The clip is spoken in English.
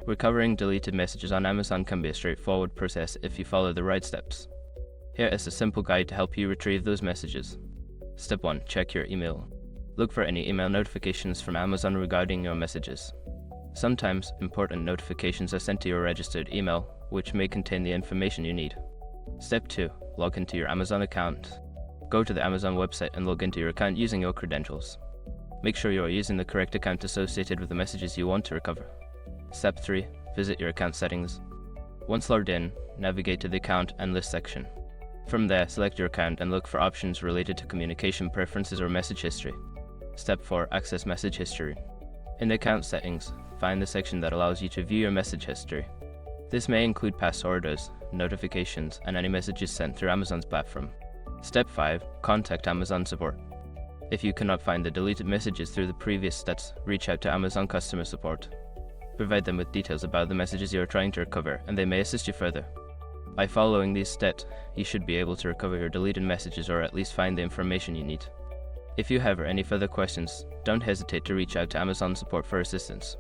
Recovering deleted messages on Amazon can be a straightforward process if you follow the right steps. Here is a simple guide to help you retrieve those messages. Step 1. Check your email. Look for any email notifications from Amazon regarding your messages. Sometimes, important notifications are sent to your registered email, which may contain the information you need. Step 2. Log into your Amazon account. Go to the Amazon website and log into your account using your credentials. Make sure you are using the correct account associated with the messages you want to recover. Step 3. Visit your account settings. Once logged in, navigate to the Account and List section. From there, select your account and look for options related to communication preferences or message history. Step 4. Access message history. In the account settings, find the section that allows you to view your message history. This may include past orders, notifications, and any messages sent through Amazon's platform. Step 5. Contact Amazon support. If you cannot find the deleted messages through the previous steps, reach out to Amazon customer support. Provide them with details about the messages you are trying to recover, and they may assist you further. By following these steps, you should be able to recover your deleted messages or at least find the information you need. If you have any further questions, don't hesitate to reach out to Amazon support for assistance.